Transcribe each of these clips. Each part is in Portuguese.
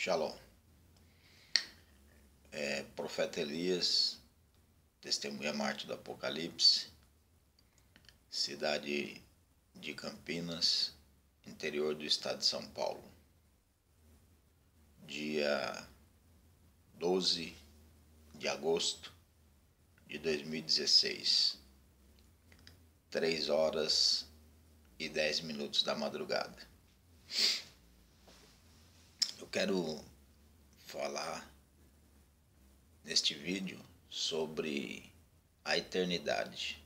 Shalom. Profeta Elias, testemunha mártir do Apocalipse, cidade de Campinas, interior do estado de São Paulo. Dia 12 de agosto de 2016, 3 horas e 10 minutos da madrugada. Eu quero falar neste vídeo sobre a eternidade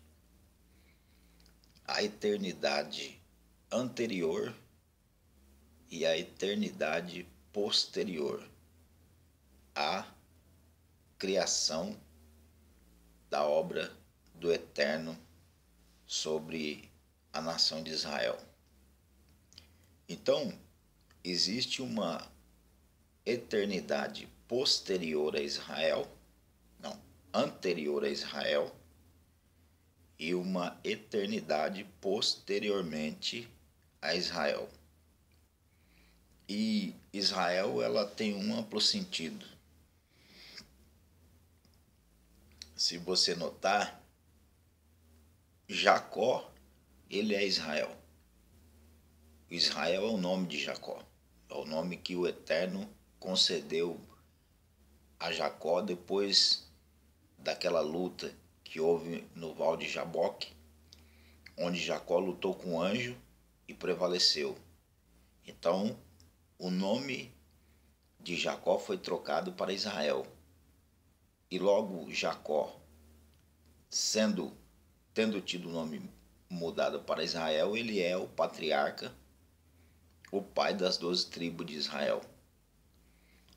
anterior e a eternidade posterior à criação da obra do Eterno sobre a nação de Israel. Então, existe uma eternidade posterior a Israel, anterior a Israel, e uma eternidade posteriormente a Israel. E Israel, ela tem um amplo sentido. Se você notar, Jacó, ele é Israel. Israel é o nome de Jacó. É o nome que o Eterno concedeu a Jacó depois daquela luta que houve no Val de Jaboque, onde Jacó lutou com o anjo e prevaleceu. Então, o nome de Jacó foi trocado para Israel. E logo Jacó, tendo tido o nome mudado para Israel, ele é o patriarca, o pai das 12 tribos de Israel.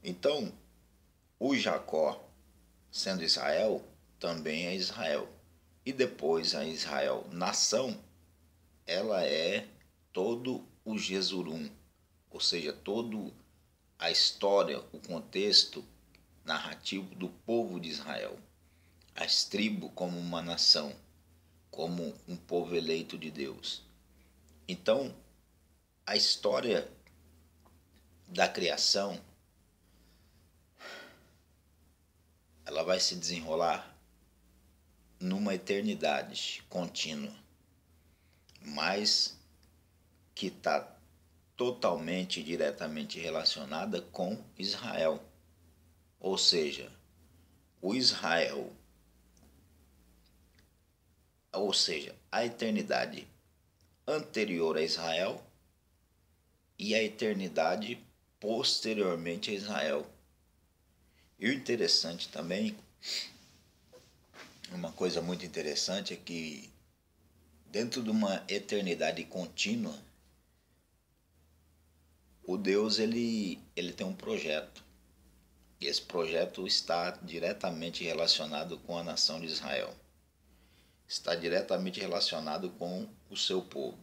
Então, o Jacó, sendo Israel, também é Israel. E depois a Israel, nação, ela é todo o Jesurum, ou seja, toda a história, o contexto narrativo do povo de Israel. As tribos como uma nação, como um povo eleito de Deus. Então, a história da criação, ela vai se desenrolar numa eternidade contínua, mas que está totalmente e diretamente relacionada com Israel. Ou seja, a eternidade anterior a Israel e a eternidade posteriormente a Israel. E o interessante também, uma coisa muito interessante é que dentro de uma eternidade contínua, o Deus ele tem um projeto. E esse projeto está diretamente relacionado com a nação de Israel. Está diretamente relacionado com o seu povo.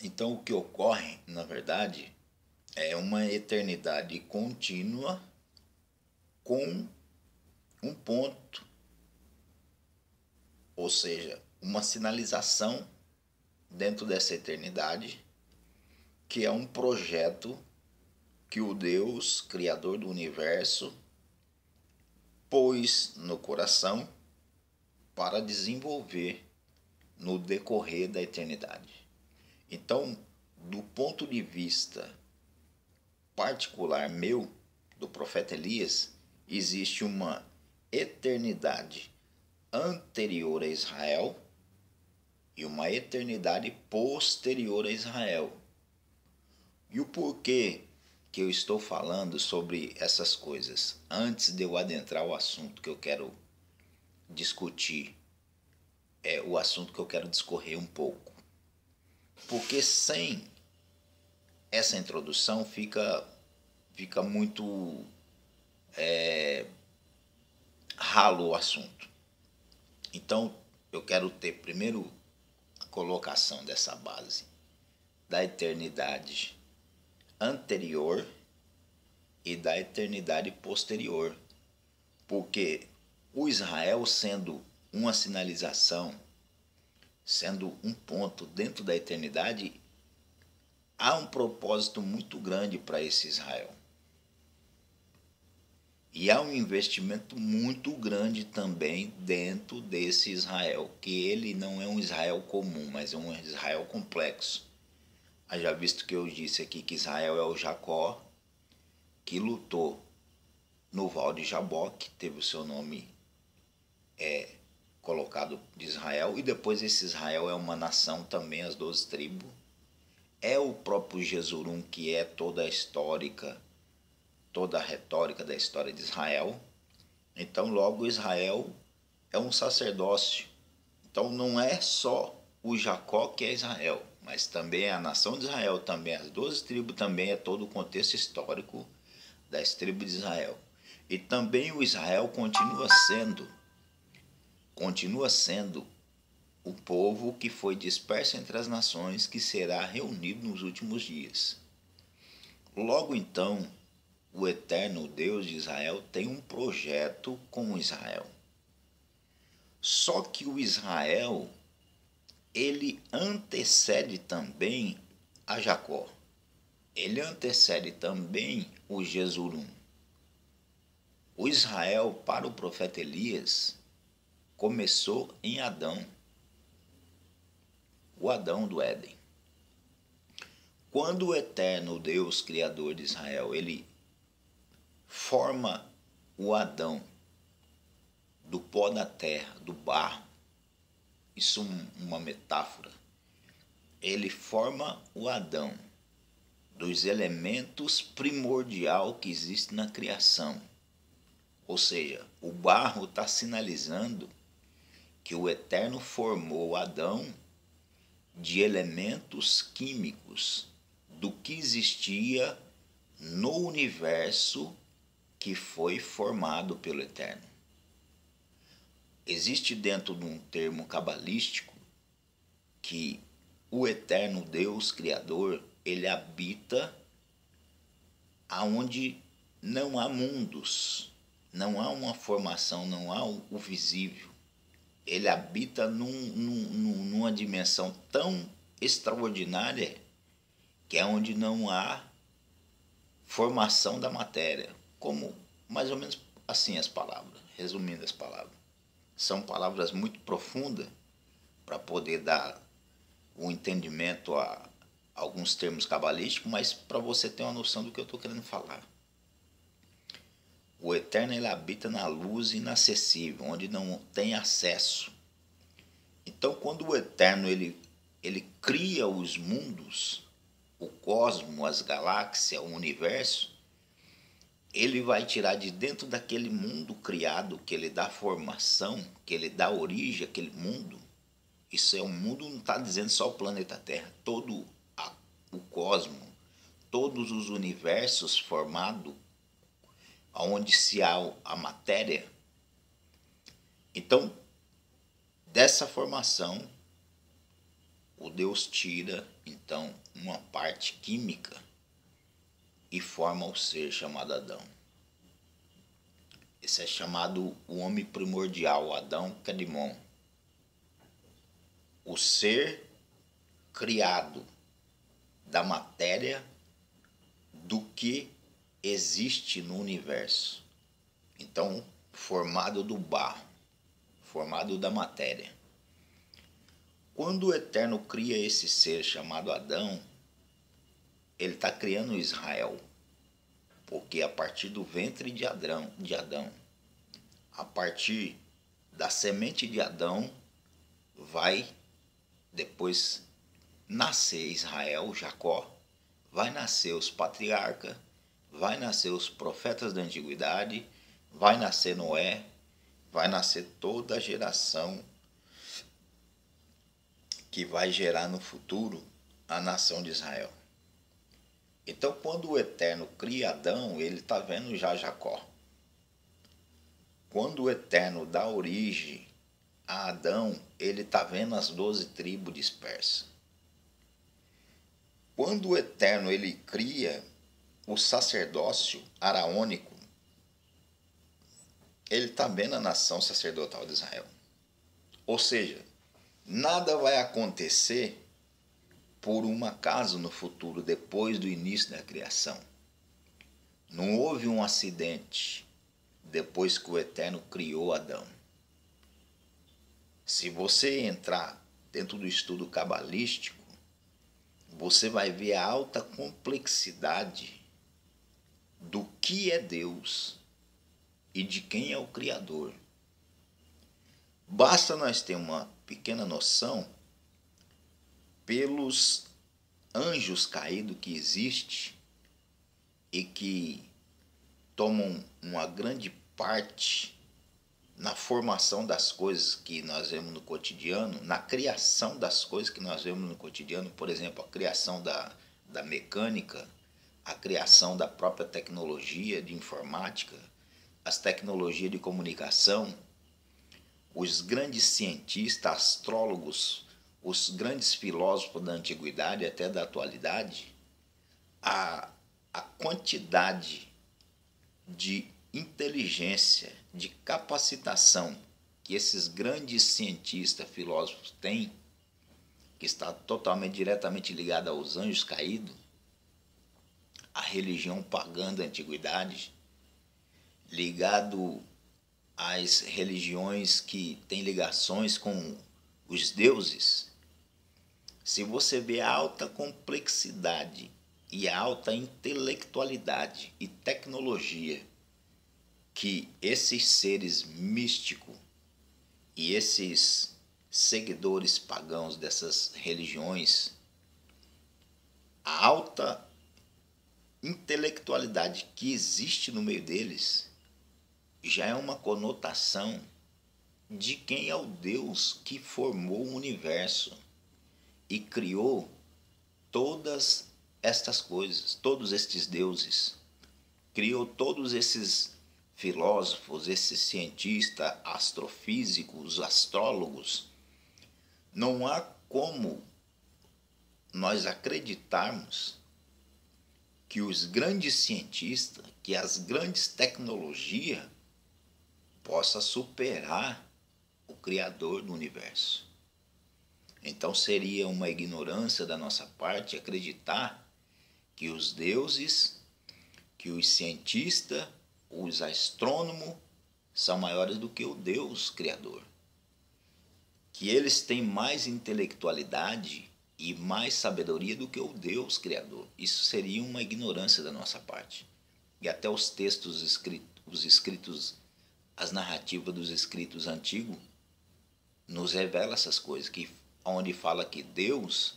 Então o que ocorre, na verdade, é uma eternidade contínua com um ponto, ou seja, uma sinalização dentro dessa eternidade, que é um projeto que o Deus, Criador do Universo, pôs no coração para desenvolver no decorrer da eternidade. Então, do ponto de vista particular meu, do profeta Elias, existe uma eternidade anterior a Israel e uma eternidade posterior a Israel. E o porquê que eu estou falando sobre essas coisas, antes de eu adentrar o assunto que eu quero discutir, o assunto que eu quero discorrer um pouco. Porque sem essa introdução fica muito ralo o assunto. Então, eu quero ter primeiro a colocação dessa base da eternidade anterior e da eternidade posterior. Porque o Israel, sendo uma sinalização, sendo um ponto dentro da eternidade, há um propósito muito grande para esse Israel. E há um investimento muito grande também dentro desse Israel, que ele não é um Israel comum, mas é um Israel complexo. Haja visto que eu disse aqui que Israel é o Jacó, que lutou no Val de Jaboque, teve o seu nome colocado de Israel, e depois esse Israel é uma nação também, as 12 tribos. É o próprio Jesurum, que é toda a histórica, toda a retórica da história de Israel. Então, logo, Israel é um sacerdócio. Então, não é só o Jacó que é Israel, mas também é a nação de Israel, também as 12 tribos, também é todo o contexto histórico das tribos de Israel. E também o Israel continua sendo o povo que foi disperso entre as nações, que será reunido nos últimos dias. Logo então, o eterno Deus de Israel tem um projeto com Israel. Só que o Israel, ele antecede também a Jacó. Ele antecede também o Jesurum. O Israel, para o profeta Elias, começou em Adão, o Adão do Éden. Quando o eterno Deus, Criador de Israel, ele forma o Adão do pó da terra, do barro, isso é uma metáfora, ele forma o Adão dos elementos primordial que existe na criação. Ou seja, o barro está sinalizando que o Eterno formou Adão de elementos químicos do que existia no universo que foi formado pelo Eterno. Existe dentro de um termo cabalístico que o Eterno Deus Criador, ele habita aonde não há mundos, não há uma formação, não há o visível. Ele habita numa dimensão tão extraordinária que é onde não há formação da matéria. Como mais ou menos assim as palavras, resumindo as palavras. São palavras muito profundas para poder dar o entendimento a alguns termos cabalísticos, mas para você ter uma noção do que eu estou querendo falar. O Eterno, ele habita na luz inacessível, onde não tem acesso. Então, quando o Eterno ele cria os mundos, o cosmos, as galáxias, o universo, ele vai tirar de dentro daquele mundo criado, que ele dá formação, que ele dá origem àquele mundo. Isso é um mundo, não está dizendo só o planeta Terra, todo o cosmos, todos os universos formados, onde se há a matéria. Então, dessa formação, o Deus tira, então, uma parte química e forma o ser chamado Adão. Esse é chamado o homem primordial, Adão Kadmon. O ser criado da matéria do que existe no universo. Então, formado do barro, formado da matéria. Quando o Eterno cria esse ser chamado Adão, ele está criando Israel. Porque a partir do ventre de Adão, a partir da semente de Adão, vai depois nascer Israel, Jacó, vai nascer os patriarcas, vai nascer os profetas da antiguidade, vai nascer Noé, vai nascer toda a geração que vai gerar no futuro a nação de Israel. Então, quando o Eterno cria Adão, ele está vendo já Jacó. Quando o Eterno dá origem a Adão, ele está vendo as 12 tribos dispersas. Quando o Eterno ele cria o sacerdócio araônico, ele está vendo a nação sacerdotal de Israel. Ou seja, nada vai acontecer por um acaso no futuro, depois do início da criação. Não houve um acidente depois que o Eterno criou Adão. Se você entrar dentro do estudo cabalístico, você vai ver a alta complexidade do que é Deus e de quem é o Criador. Basta nós ter uma pequena noção pelos anjos caídos que existem e que tomam uma grande parte na formação das coisas que nós vemos no cotidiano, na criação das coisas que nós vemos no cotidiano, por exemplo, a criação da mecânica, a criação da própria tecnologia de informática, as tecnologias de comunicação, os grandes cientistas, astrólogos, os grandes filósofos da antiguidade até da atualidade, a quantidade de inteligência, de capacitação que esses grandes cientistas, filósofos têm, que está totalmente, diretamente ligada aos anjos caídos, à religião pagã da antiguidade, ligado às religiões que têm ligações com os deuses. Se você vê a alta complexidade e a alta intelectualidade e tecnologia que esses seres místicos e esses seguidores pagãos dessas religiões, a alta intelectualidade que existe no meio deles, já é uma conotação de quem é o Deus que formou o universo e criou todas estas coisas, todos estes deuses, criou todos esses filósofos, esses cientistas, astrofísicos, astrólogos. Não há como nós acreditarmos que os grandes cientistas, que as grandes tecnologias possam superar o Criador do universo. Então seria uma ignorância da nossa parte acreditar que os deuses, que os cientistas, os astrônomos são maiores do que o Deus Criador. Que eles têm mais intelectualidade e mais sabedoria do que o Deus Criador. Isso seria uma ignorância da nossa parte. E até os textos escritos, as narrativas dos escritos antigos, nos revela essas coisas, que onde fala que Deus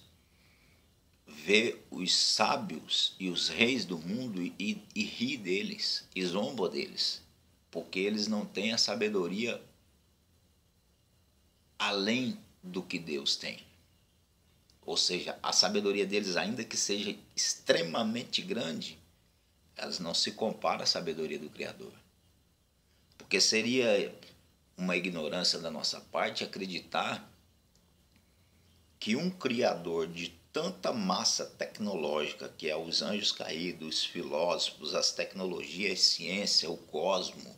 vê os sábios e os reis do mundo e ri deles, e zomba deles, porque eles não têm a sabedoria além do que Deus tem. Ou seja, a sabedoria deles, ainda que seja extremamente grande, elas não se comparam à sabedoria do Criador. Porque seria uma ignorância da nossa parte acreditar que um Criador de tanta massa tecnológica, que é os anjos caídos, os filósofos, as tecnologias, a ciência, o cosmo,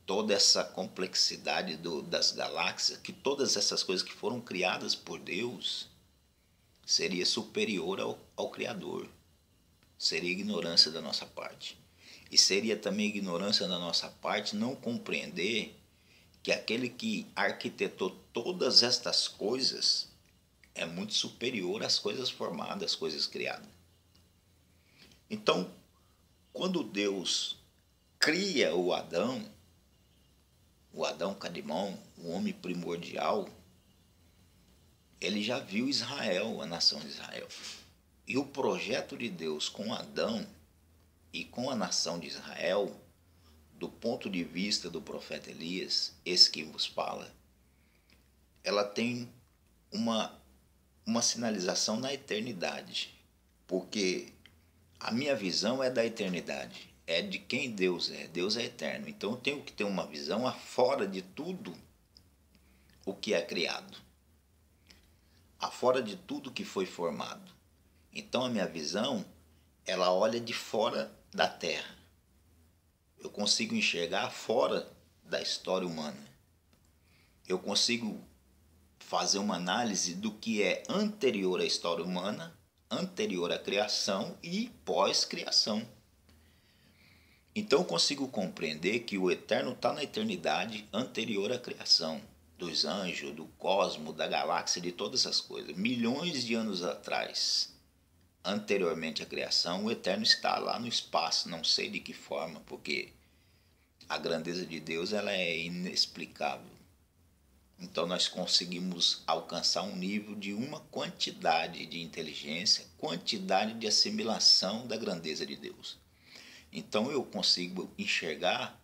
toda essa complexidade das galáxias, que todas essas coisas que foram criadas por Deus, seria superior ao Criador. Seria ignorância da nossa parte. E seria também ignorância da nossa parte não compreender que aquele que arquitetou todas estas coisas é muito superior às coisas formadas, às coisas criadas. Então, quando Deus cria o Adão Cadimão, o homem primordial, ele já viu Israel, a nação de Israel. E o projeto de Deus com Adão e com a nação de Israel, do ponto de vista do profeta Elias, esse que vos fala, ela tem uma sinalização na eternidade, porque a minha visão é da eternidade, é de quem Deus é eterno, então eu tenho que ter uma visão afora de tudo o que é criado, afora de tudo que foi formado. Então a minha visão, ela olha de fora da terra, eu consigo enxergar fora da história humana, eu consigo fazer uma análise do que é anterior à história humana anterior à criação e pós-criação. Então eu consigo compreender que o eterno está na eternidade anterior à criação, dos anjos, do cosmos, da galáxia, de todas essas coisas. Milhões de anos atrás, anteriormente à criação, o eterno está lá no espaço, não sei de que forma, porque a grandeza de Deus ela é inexplicável. Então nós conseguimos alcançar um nível de uma quantidade de inteligência, quantidade de assimilação da grandeza de Deus. Então eu consigo enxergar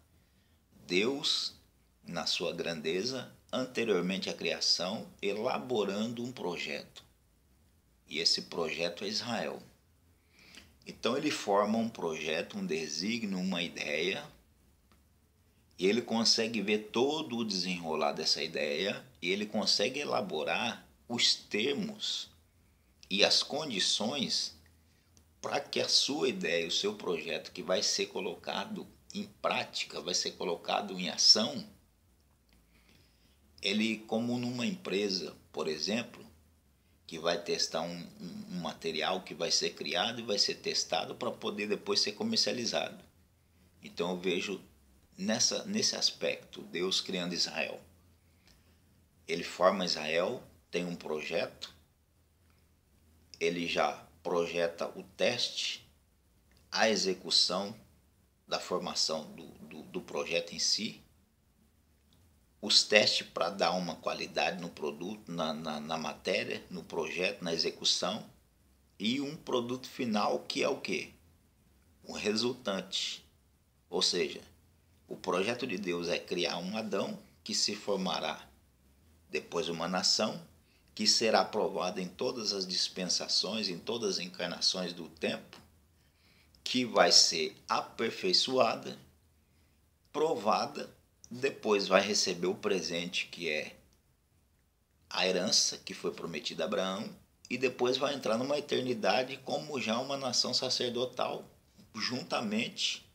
Deus na sua grandeza anteriormente à criação, elaborando um projeto. E esse projeto é Israel. Então ele forma um projeto, um desígnio, uma ideia, e ele consegue ver todo o desenrolar dessa ideia, e ele consegue elaborar os termos e as condições para que a sua ideia, o seu projeto que vai ser colocado em prática, vai ser colocado em ação, ele, como numa empresa, por exemplo, que vai testar um material que vai ser criado e vai ser testado para poder depois ser comercializado. Então eu vejo nesse aspecto, Deus criando Israel. Ele forma Israel, tem um projeto, ele já projeta o teste, a execução da formação do projeto em si, os testes para dar uma qualidade no produto, na matéria, no projeto, na execução, e um produto final que é o quê? O resultante. Ou seja, o projeto de Deus é criar um Adão que se formará depois uma nação que será aprovada em todas as dispensações, em todas as encarnações do tempo, que vai ser aperfeiçoada, provada, depois vai receber o presente que é a herança que foi prometida a Abraão, e depois vai entrar numa eternidade como já uma nação sacerdotal, juntamente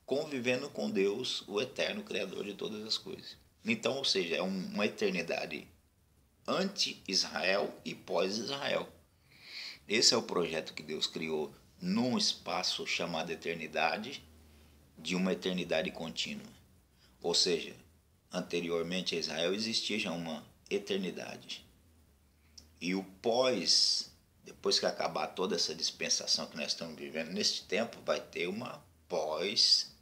convivendo com Deus, o eterno Criador de todas as coisas. Então, ou seja, é uma eternidade anti-Israel e pós-Israel. Esse é o projeto que Deus criou num espaço chamado eternidade, de uma eternidade contínua. Ou seja, anteriormente a Israel existia já uma eternidade. E o pós, depois que acabar toda essa dispensação que nós estamos vivendo neste tempo, vai ter uma pós-criação,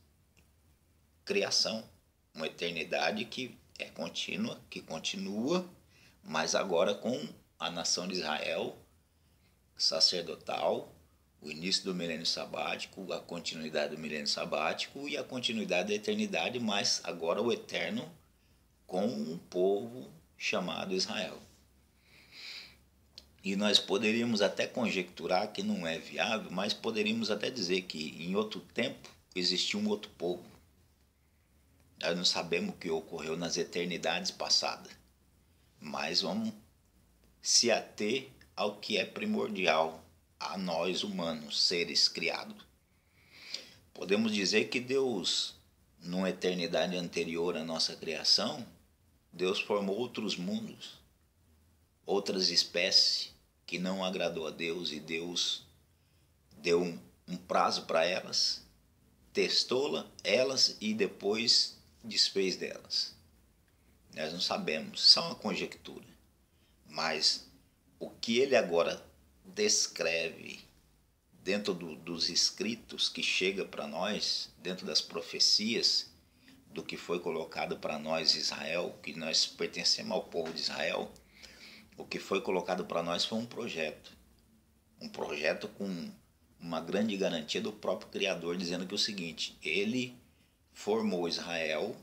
uma eternidade que é contínua, que continua, mas agora com a nação de Israel sacerdotal, o início do milênio sabático, a continuidade do milênio sabático e a continuidade da eternidade, mas agora o eterno com um povo chamado Israel. E nós poderíamos até conjecturar que não é viável, mas poderíamos até dizer que em outro tempo existia um outro povo. Nós não sabemos o que ocorreu nas eternidades passadas, mas vamos se ater ao que é primordial a nós humanos, seres criados. Podemos dizer que Deus, numa eternidade anterior à nossa criação, Deus formou outros mundos, outras espécies que não agradou a Deus, e Deus deu um prazo para elas, testou elas e depois desfez delas. Nós não sabemos, só uma conjectura, mas o que ele agora descreve dentro dos escritos que chega para nós, dentro das profecias do que foi colocado para nós Israel, que nós pertencemos ao povo de Israel, o que foi colocado para nós foi um projeto com uma grande garantia do próprio Criador, dizendo que é o seguinte: ele formou Israel,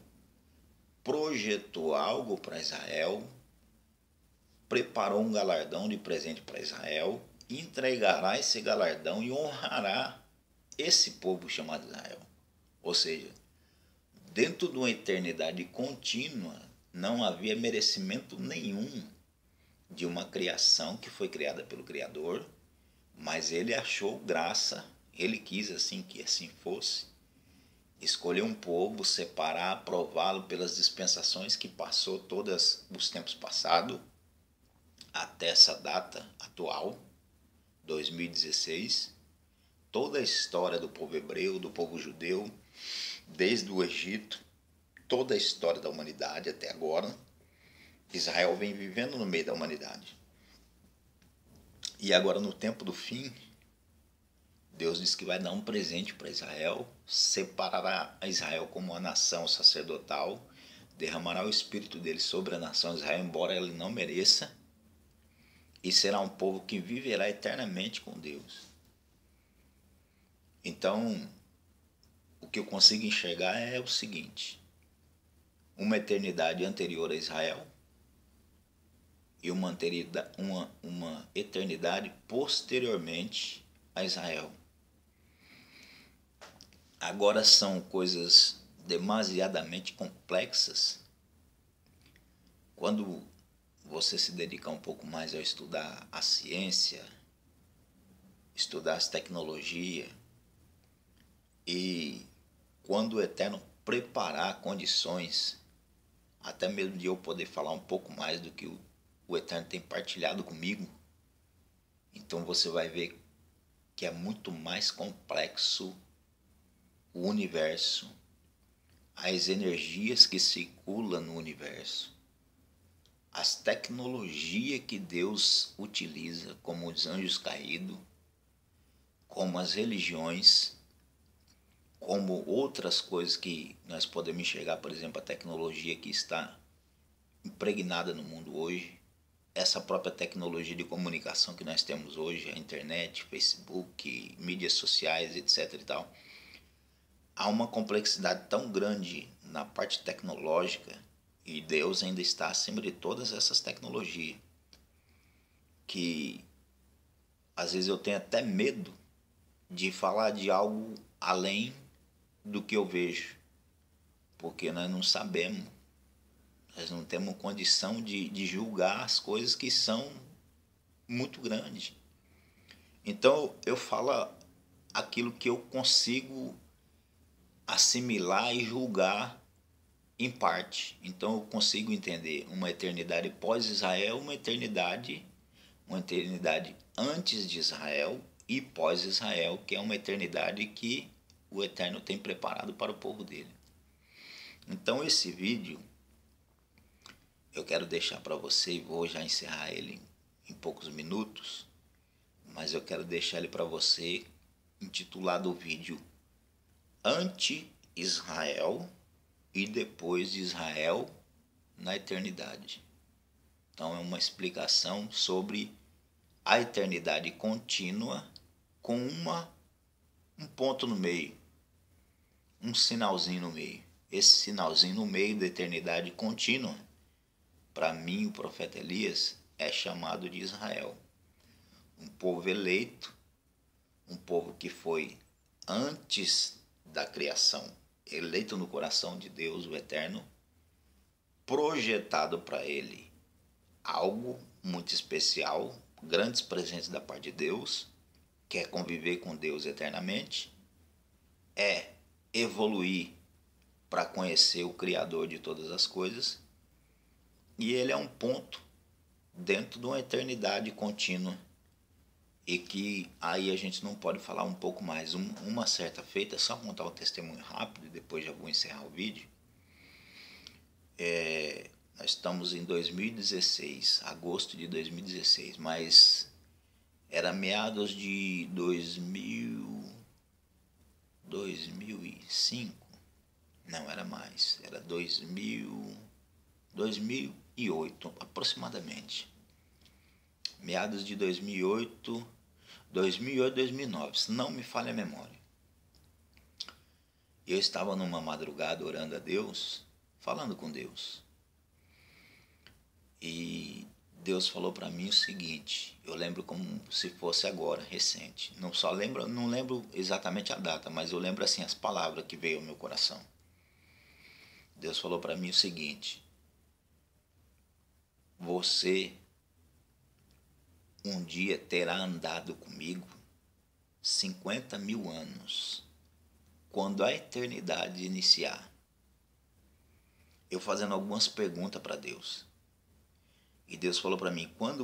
projetou algo para Israel, preparou um galardão de presente para Israel, entregará esse galardão e honrará esse povo chamado Israel. Ou seja, dentro de uma eternidade contínua, não havia merecimento nenhum de uma criação que foi criada pelo Criador, mas ele achou graça, ele quis assim que assim fosse, escolher um povo, separar, aprová-lo pelas dispensações que passou todos os tempos passados, até essa data atual, 2016, toda a história do povo hebreu, do povo judeu, desde o Egito, toda a história da humanidade até agora, Israel vem vivendo no meio da humanidade. E agora, no tempo do fim, Deus diz que vai dar um presente para Israel, separará Israel como uma nação sacerdotal, derramará o Espírito dele sobre a nação de Israel, embora ele não mereça, e será um povo que viverá eternamente com Deus. Então, o que eu consigo enxergar é o seguinte: uma eternidade anterior a Israel e uma eternidade posteriormente a Israel. Agora são coisas demasiadamente complexas. Quando você se dedicar um pouco mais a estudar a ciência, estudar as tecnologias, e quando o Eterno preparar condições, até mesmo de eu poder falar um pouco mais do que o Eterno tem partilhado comigo, então você vai ver que é muito mais complexo o universo, as energias que circulam no universo, as tecnologias que Deus utiliza, como os anjos caídos, como as religiões, como outras coisas que nós podemos enxergar, por exemplo, a tecnologia que está impregnada no mundo hoje, essa própria tecnologia de comunicação que nós temos hoje, a internet, Facebook, mídias sociais, etc. e tal. Há uma complexidade tão grande na parte tecnológica, e Deus ainda está acima de todas essas tecnologias, que às vezes eu tenho até medo de falar de algo além do que eu vejo, porque nós não sabemos, nós não temos condição de julgar as coisas que são muito grandes. Então eu falo aquilo que eu consigo assimilar e julgar em parte. Então eu consigo entender uma eternidade pós-Israel, uma eternidade antes de Israel e pós-Israel, que é uma eternidade que o Eterno tem preparado para o povo dele. Então esse vídeo eu quero deixar para você, e vou já encerrar ele em poucos minutos, mas eu quero deixar ele para você intitulado o vídeo Anti-Israel e depois de Israel na eternidade. Então é uma explicação sobre a eternidade contínua com um ponto no meio, um sinalzinho no meio. Esse sinalzinho no meio da eternidade contínua, para mim, o profeta Elias é chamado de Israel. Um povo eleito, um povo que foi antes da criação, eleito no coração de Deus, o Eterno, projetado para ele algo muito especial, grandes presentes da parte de Deus, quer conviver com Deus eternamente, é evoluir para conhecer o Criador de todas as coisas, e ele é um ponto dentro de uma eternidade contínua, e que aí a gente não pode falar um pouco mais. Uma certa feita, só contar um testemunho rápido e depois já vou encerrar o vídeo. Nós estamos em 2016, agosto de 2016, mas era meados de 2005, não era mais, era 2008 aproximadamente. Meados de 2008, 2009, se não me falha a memória. Eu estava numa madrugada orando a Deus, falando com Deus. E Deus falou para mim o seguinte, eu lembro como se fosse agora, recente. Não lembro exatamente a data, mas eu lembro assim as palavras que veio ao meu coração. Deus falou para mim o seguinte: você um dia terá andado comigo 50 mil anos, quando a eternidade iniciar. Eu fazendo algumas perguntas para Deus. E Deus falou para mim, quando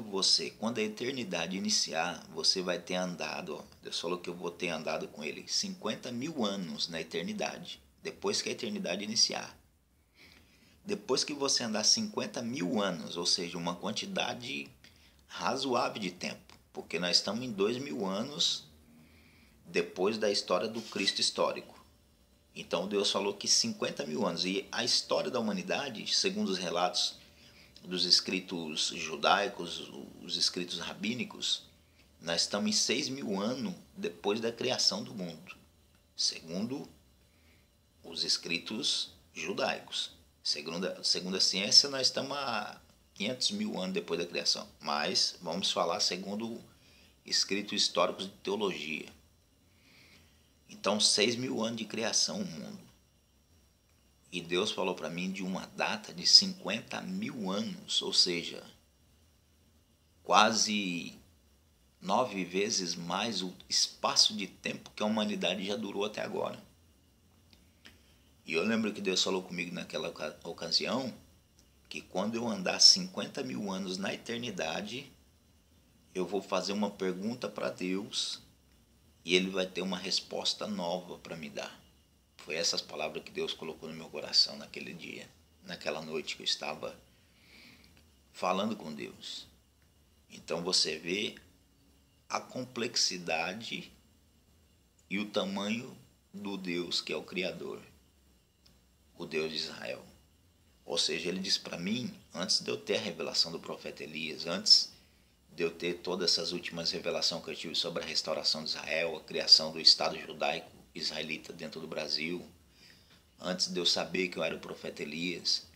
a eternidade iniciar, você vai ter andado, ó, Deus falou que eu vou ter andado com ele 50 mil anos na eternidade, depois que a eternidade iniciar. Depois que você andar 50 mil anos, ou seja, uma quantidade razoável de tempo, porque nós estamos em 2000 anos depois da história do Cristo histórico. Então Deus falou que 50 mil anos, e a história da humanidade, segundo os relatos dos escritos judaicos, os escritos rabínicos, nós estamos em 6 mil anos depois da criação do mundo, segundo os escritos judaicos. Segundo a ciência, nós estamos a 500 mil anos depois da criação, mas vamos falar segundo escritos históricos de teologia. Então, 6 mil anos de criação o mundo. E Deus falou para mim de uma data de 50 mil anos, ou seja, quase 9 vezes mais o espaço de tempo que a humanidade já durou até agora. E eu lembro que Deus falou comigo naquela ocasião que quando eu andar 50 mil anos na eternidade, eu vou fazer uma pergunta para Deus e Ele vai ter uma resposta nova para me dar. Foi essas palavras que Deus colocou no meu coração naquele dia, naquela noite que eu estava falando com Deus. Então você vê a complexidade e o tamanho do Deus que é o Criador, o Deus de Israel. Ou seja, ele disse para mim, antes de eu ter a revelação do profeta Elias, antes de eu ter todas essas últimas revelações que eu tive sobre a restauração de Israel, a criação do Estado judaico israelita dentro do Brasil, antes de eu saber que eu era o profeta Elias,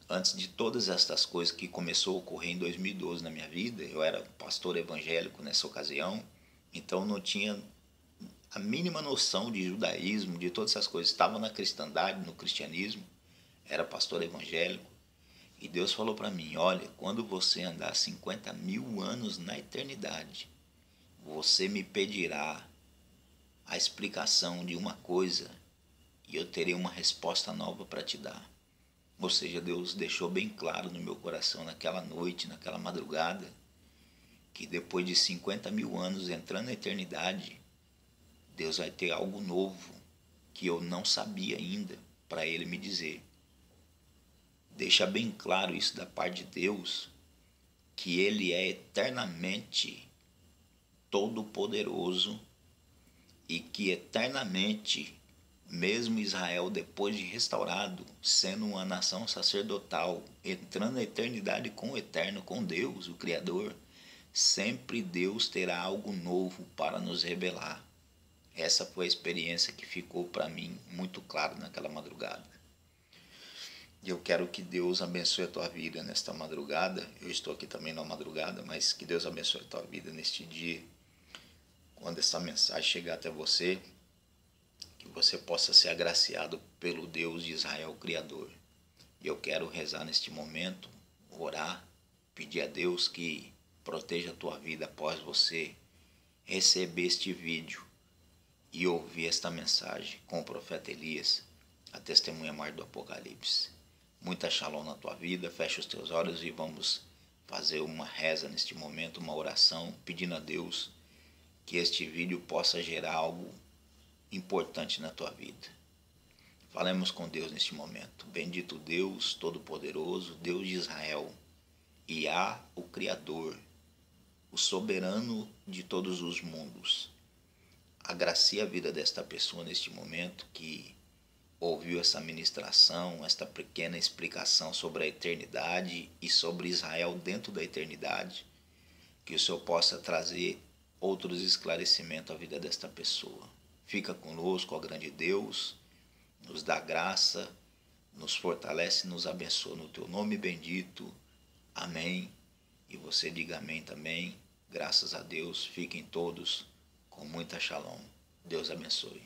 antes de todas estas coisas que começou a ocorrer em 2012 na minha vida, eu era pastor evangélico nessa ocasião, então não tinha a mínima noção de judaísmo, de todas essas coisas. Estava na cristandade, no cristianismo, era pastor evangélico, e Deus falou para mim, olha, quando você andar 50 mil anos na eternidade, você me pedirá a explicação de uma coisa e eu terei uma resposta nova para te dar. Ou seja, Deus deixou bem claro no meu coração naquela noite, naquela madrugada, que depois de 50 mil anos entrando na eternidade, Deus vai ter algo novo que eu não sabia ainda para Ele me dizer. Deixa bem claro isso da parte de Deus, que Ele é eternamente todo-poderoso e que eternamente, mesmo Israel depois de restaurado, sendo uma nação sacerdotal, entrando na eternidade com o Eterno, com Deus, o Criador, sempre Deus terá algo novo para nos revelar. Essa foi a experiência que ficou para mim muito claro naquela madrugada. E eu quero que Deus abençoe a tua vida nesta madrugada. Eu estou aqui também na madrugada, mas que Deus abençoe a tua vida neste dia. Quando essa mensagem chegar até você, que você possa ser agraciado pelo Deus de Israel, Criador. E eu quero rezar neste momento, orar, pedir a Deus que proteja a tua vida após você receber este vídeo e ouvir esta mensagem com o profeta Elias, a testemunha maior do Apocalipse. Muita shalom na tua vida, fecha os teus olhos e vamos fazer uma reza neste momento, uma oração, pedindo a Deus que este vídeo possa gerar algo importante na tua vida. Falemos com Deus neste momento. Bendito Deus Todo-Poderoso, Deus de Israel, Iá, o Criador, o soberano de todos os mundos. Agracie a vida desta pessoa neste momento que ouviu essa ministração, esta pequena explicação sobre a eternidade e sobre Israel dentro da eternidade, que o Senhor possa trazer outros esclarecimentos à vida desta pessoa. Fica conosco, ó grande Deus, nos dá graça, nos fortalece e nos abençoa no teu nome bendito. Amém. E você diga amém também. Graças a Deus. Fiquem todos com muita shalom. Deus abençoe.